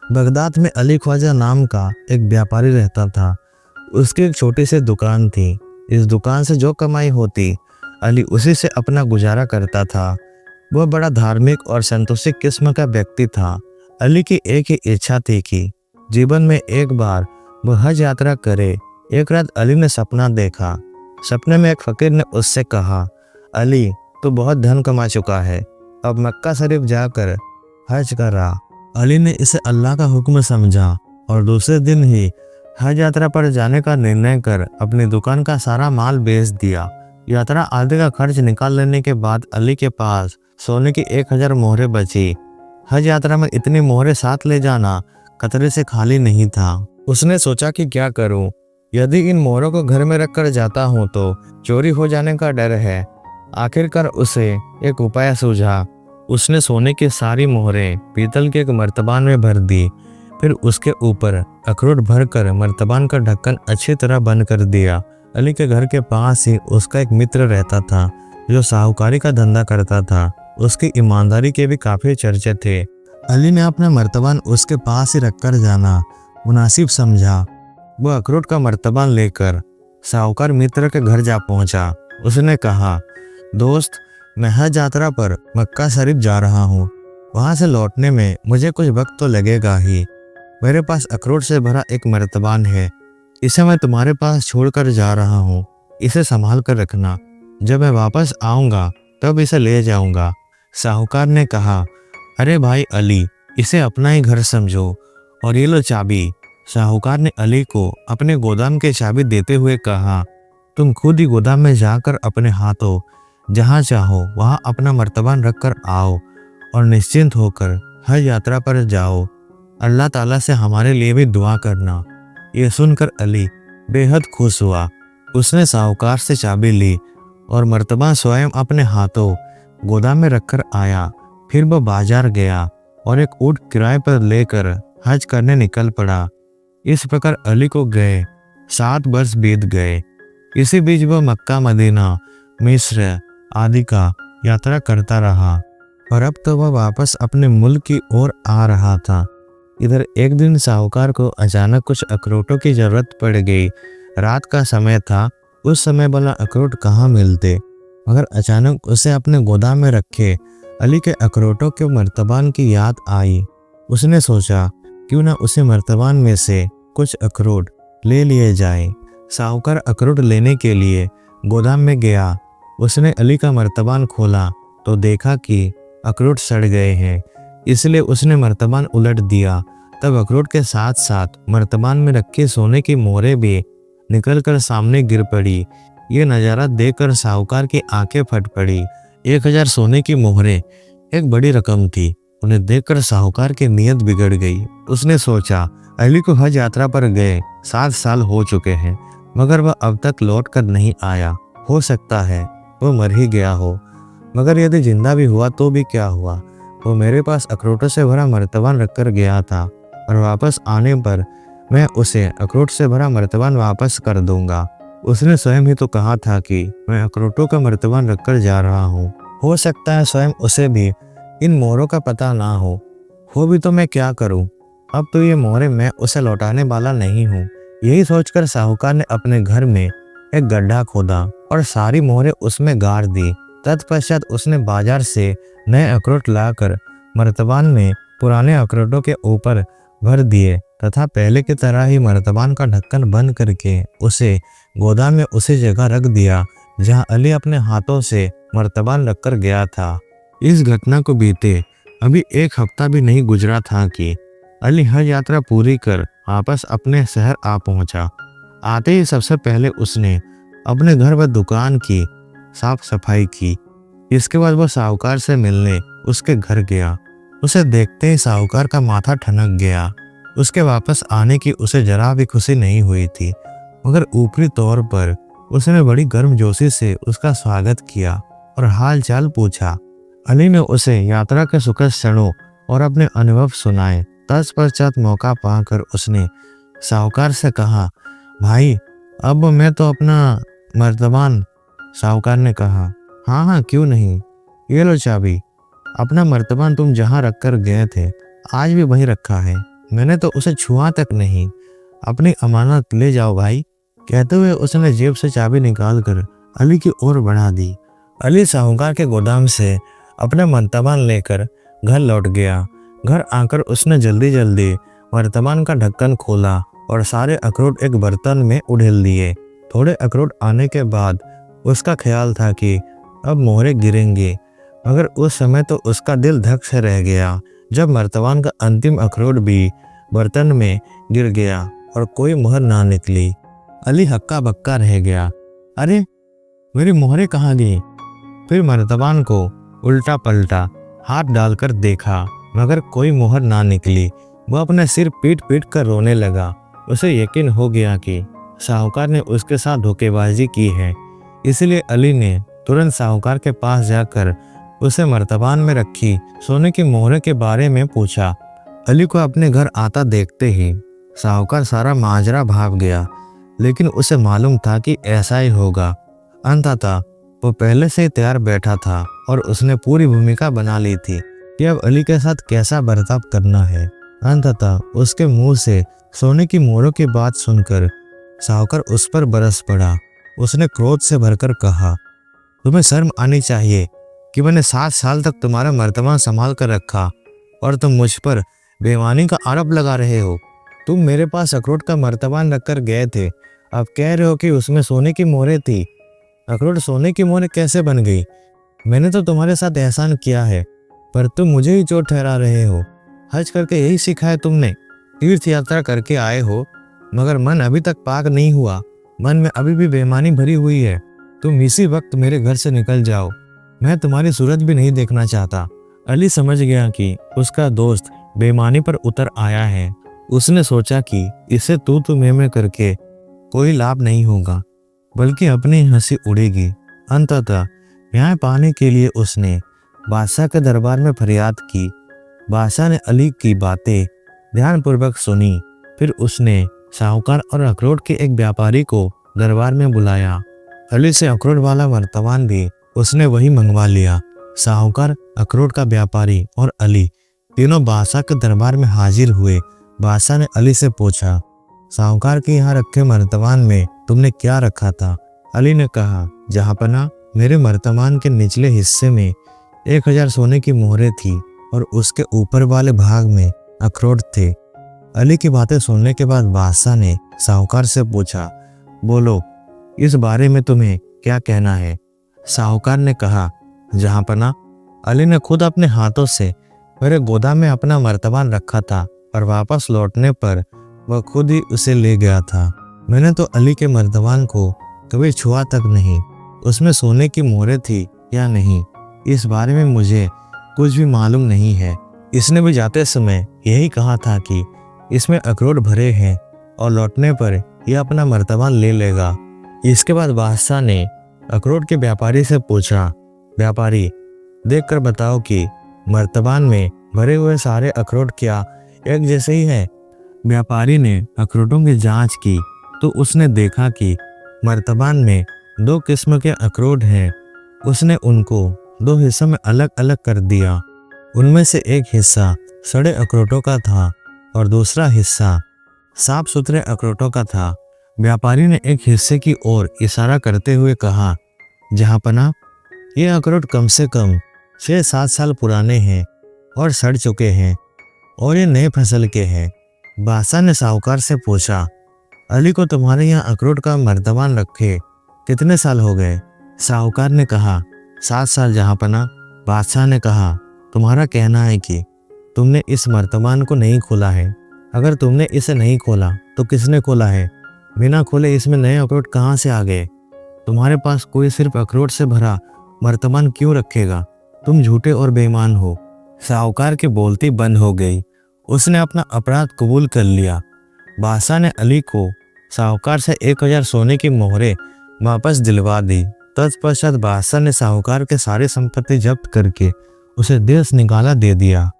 Baghdad में अली ख्वाजा नाम का एक व्यापारी रहता था। उसकी एक छोटी सी दुकान थी। इस दुकान से जो कमाई होती अली उसी से अपना गुजारा करता था। वह बड़ा धार्मिक और संतोषी किस्म का व्यक्ति था। अली की एक ही इच्छा थी कि जीवन में एक बार वह हज यात्रा करे। एक रात अली ने सपना देखा। सपने में एक फकीर ने उससे कहा, अली तू बहुत धन कमा चुका है, अब मक्का शरीफ जाकर हज करा। अली ने इसे अल्लाह का हुक्म समझा और दूसरे दिन ही हज यात्रा पर जाने का निर्णय कर अपनी दुकान का सारा माल बेच दिया। यात्रा आदि का खर्च निकाल लेने के बाद अली के पास सोने की 1000 मोहरें बची। हज यात्रा में इतनी मोहरें साथ ले जाना खतरे से खाली नहीं था। उसने सोचा कि क्या करूं, यदि इन मोहरों को घर में रखकर जाता हूं तो चोरी हो जाने का डर है। आखिरकार उसे एक उपाय सूझा। उसने सोने की सारी मोहरें पीतल के एक मर्तबान में भर दी। फिर उसके ऊपर अखरोट भरकर मर्तबान का ढक्कन अच्छी तरह बंद कर दिया। अली के घर के पास ही उसका एक मित्र रहता था जो साहूकारी का धंधा करता था। उसकी ईमानदारी के भी काफी चर्चे थे। अली ने अपना मर्तबान उसके पास ही रखकर जाना मुनासिब समझा। वह अखरोट का मर्तबान लेकर साहूकार मित्र के घर जा पहुंचा। उसने कहा, दोस्त, मैं हज यात्रा पर मक्का शरीफ जा रहा हूँ। वहां से लौटने में मुझे कुछ वक्त तो लगेगा ही। मेरे पास अखरोट से भरा एक मर्तबान है, इसे मैं तुम्हारे पास छोड़कर जा रहा हूँ। इसे संभाल कर रखना, जब मैं वापस आऊँगा तब इसे ले जाऊँगा। साहूकार ने कहा, अरे भाई अली, इसे अपना ही घर समझो और ये लो चाबी। साहूकार ने अली को अपने गोदाम की चाबी देते हुए कहा, तुम खुद ही गोदाम में जाकर अपने हाथों जहाँ चाहो वहाँ अपना मर्तबान रख कर आओ और निश्चिंत होकर हज यात्रा पर जाओ। अल्लाह ताला से हमारे लिए भी दुआ करना। ये सुनकर अली बेहद खुश हुआ। उसने साहूकार से चाबी ली और मर्तबान स्वयं अपने हाथों गोदाम में रखकर आया। फिर वह बाजार गया और एक ऊँट किराए पर लेकर हज करने निकल पड़ा। इस प्रकार अली को गए 7 वर्ष बीत गए। इसी बीच वह मक्का, मदीना, मिस्र आदि का यात्रा करता रहा और अब तो वह वापस अपने मुल्क की ओर आ रहा था। इधर एक दिन साहूकार को अचानक कुछ अखरोटों की जरूरत पड़ गई। रात का समय था, उस समय भला अखरोट कहाँ मिलते। मगर अचानक उसे अपने गोदाम में रखे अली के अखरोटों के मर्तबान की याद आई। उसने सोचा, क्यों ना उसे मर्तबान में से कुछ अखरोट ले लिए जाए। साहूकार अखरोट लेने के लिए गोदाम में गया। उसने अली का मर्तबान खोला तो देखा कि अखरोट सड़ गए हैं, इसलिए उसने मर्तबान उलट दिया। तब अखरोट के साथ साथ मर्तबान में रखी सोने की मोहरें भी निकलकर सामने गिर पड़ी। ये नज़ारा देखकर साहूकार की आंखें फट पड़ी। 1000 सोने की मोहरें एक बड़ी रकम थी। उन्हें देखकर साहूकार की नीयत बिगड़ गई। उसने सोचा, अली को हज यात्रा पर गए 7 साल हो चुके हैं, मगर वह अब तक लौट कर नहीं आया। हो सकता है वो मर ही गया हो, मगर यदि जिंदा भी हुआ तो भी क्या हुआ। वो मेरे पास अखरोटों से भरा मर्तबान रखकर गया था और वापस आने पर मैं उसे अखरोट से भरा मर्तबान वापस कर दूंगा। उसने स्वयं ही तो कहा था कि मैं अखरोटों का मर्तबान रखकर जा रहा हूँ। हो सकता है स्वयं उसे भी इन मोहरों का पता ना हो भी तो मैं क्या करूँ। अब तो ये मोहरें मैं उसे लौटाने वाला नहीं हूँ। यही सोचकर साहूकार ने अपने घर में एक गड्ढा खोदा और सारी मोहरें उसमें गाड़ दी। तत्पश्चात उसने बाजार से नए अखरोट लाकर मर्तबान में पुराने अखरोटों के ऊपर भर दिए तथा पहले की तरह ही मर्तबान का ढक्कन बंद करके उसे गोदाम में उसी जगह रख दिया जहां अली अपने हाथों से मर्तबान रखकर गया था। इस घटना को बीते अभी 1 हफ्ता भी नहीं गुजरा था कि अली हज यात्रा पूरी कर वापस अपने शहर आ पहुंचा। आते ही सबसे पहले उसने अपने घर व दुकान की साफ सफाई की। इसके बाद वह साहूकार से मिलने उसके घर गया। उसे देखते ही साहूकार का माथा ठनक गया। उसके वापस आने की उसे जरा भी खुशी नहीं हुई थी, मगर ऊपरी तौर पर उसने बड़ी गर्मजोशी से उसका स्वागत किया और हाल चाल पूछा। अली ने उसे यात्रा के सुखद क्षणों और अपने अनुभव सुनाए। तत्पश्चात मौका पाकर उसने साहूकार से कहा, भाई अब मैं तो अपना मर्तबान। साहूकार ने कहा, हाँ हाँ क्यों नहीं, ये लो चाबी। अपना मर्तबान तुम जहाँ रख कर गए थे आज भी वहीं रखा है। मैंने तो उसे छुआ तक नहीं। अपनी अमानत ले जाओ भाई। कहते हुए उसने जेब से चाबी निकालकर अली की ओर बढ़ा दी। अली साहूकार के गोदाम से अपना मर्तबान लेकर घर लौट गया। घर आकर उसने जल्दी जल्दी मर्तबान का ढक्कन खोला और सारे अखरोट एक बर्तन में उड़ेल दिए। थोड़े अखरोट आने के बाद उसका ख्याल था कि अब मोहरे गिरेंगे, मगर उस समय तो उसका दिल धक से रह गया जब मर्तबान का अंतिम अखरोट भी बर्तन में गिर गया और कोई मोहर ना निकली। अली हक्का बक्का रह गया। अरे मेरी मोहरें कहाँ गई? फिर मर्तबान को उल्टा पलटा हाथ डालकर देखा, मगर कोई मोहर ना निकली। वह अपने सिर पीट पीट कर रोने लगा। उसे यकीन हो गया कि साहूकार ने उसके साथ धोखेबाजी की है। इसलिए अली ने तुरंत साहूकार के पास जाकर उसे मर्तबान में रखी सोने की मोहरें के बारे में पूछा। अली को अपने घर आता देखते ही साहूकार सारा माजरा भाप गया, लेकिन उसे मालूम था कि ऐसा ही होगा। अंततः वो पहले से ही तैयार बैठा था और उसने पूरी भूमिका बना ली थी कि अब अली के साथ कैसा बर्ताव करना है। अंततः उसके मुंह से सोने की मोहरों की बात सुनकर साहूकार उस पर बरस पड़ा। उसने क्रोध से भरकर कहा, तुम्हें शर्म आनी चाहिए कि मैंने 7 साल तक तुम्हारा मर्तबा संभाल कर रखा और तुम मुझ पर बेईमानी का आरोप लगा रहे हो। तुम मेरे पास अखरोट का मर्तबान रखकर गए थे, अब कह रहे हो कि उसमें सोने की मोहरें थी। अखरोट सोने की मोहरें कैसे बन गई? मैंने तो तुम्हारे साथ एहसान किया है, पर तुम मुझे ही चोर ठहरा रहे हो। हज करके यही सीखा है तुमने? तीर्थ यात्रा करके आए हो, मगर मन अभी तक पाक नहीं हुआ। मन में अभी भी बेईमानी भरी हुई है। तुम इसी वक्त मेरे घर से निकल जाओ, मैं तुम्हारी सूरत भी नहीं देखना चाहता। अली समझ गया कि उसका दोस्त बेईमानी पर उतर आया है। उसने सोचा कि इसे तू मैं करके कोई लाभ नहीं होगा, बल्कि अपनी हंसी उड़ेगी। अंततः न्याय पाने के लिए उसने बादशाह के दरबार में फरियाद की। बादशाह ने अली की बातें ध्यानपूर्वक सुनी। फिर उसने साहूकार और अखरोट के एक व्यापारी को दरबार में बुलाया। अली से अखरोट वाला मर्तबान भी उसने वही मंगवा लिया। साहूकार, अखरोट का व्यापारी और अली तीनों बादशाह के दरबार में हाजिर हुए। बादशाह ने अली से पूछा, साहूकार के यहाँ रखे मर्तबान में तुमने क्या रखा था? अली ने कहा, जहाँपना, मेरे मर्तबान के निचले हिस्से में 1000 सोने की मोहरें थी और उसके ऊपर वाले भाग में अखरोट थे। अली की बातें सुनने के बाद बादशाह ने साहूकार से पूछा, बोलो, इस बारे में तुम्हें क्या कहना है? साहूकार ने कहा, जहाँपना, अली ने खुद अपने हाथों से मेरे गोदाम में अपना मर्तबान रखा था और वापस लौटने पर वह खुद ही उसे ले गया था। मैंने तो अली के मर्तबान को कभी छुआ तक नहीं। उसमें सोने की मोहरें थी या नहीं, इस बारे में मुझे कुछ भी मालूम नहीं है। इसने भी जाते समय यही कहा था कि इसमें अखरोट भरे हैं और लौटने पर यह अपना मर्तबान ले लेगा। इसके बाद बादशाह ने अखरोट के व्यापारी से पूछा, व्यापारी, देख कर बताओ कि मर्तबान में भरे हुए सारे अखरोट क्या एक जैसे ही है? व्यापारी ने अखरोटों की जांच की तो उसने देखा कि मर्तबान में 2 किस्म के अखरोट हैं। उसने उनको 2 हिस्सों में अलग अलग कर दिया। उनमें से एक हिस्सा सड़े अखरोटों का था और दूसरा हिस्सा साफ सुथरे अखरोटों का था। व्यापारी ने एक हिस्से की ओर इशारा करते हुए कहा, जहाँपना, ये अखरोट कम से कम 6-7 साल पुराने हैं और सड़ चुके हैं और ये नए फसल के हैं। बादशाह ने साहूकार से पूछा, अली को तुम्हारे यहाँ अखरोट का मर्तबान रखे कितने साल हो गए? साहूकार ने कहा, 7 साल जहाँपना। बादशाह ने कहा, तुम्हारा कहना है कि तुमने इस मर्तबान को नहीं खोला है। अगर तुमने इसे नहीं खोला तो किसने खोला है? बिना खोले इसमें नए अखरोट कहाँ से आ गए? तुम्हारे पास कोई सिर्फ अखरोट से भरा मर्तबान क्यों रखेगा? तुम झूठे और बेईमान हो। साहूकार की बोलती बंद हो गई। उसने अपना अपराध कबूल कर लिया। बादशाह ने अली को साहूकार से 1000 सोने की मोहरें वापस दिलवा दी। तत्पश्चात बादशाह ने साहूकार के सारी संपत्ति जब्त करके उसे देश निकाला दे दिया।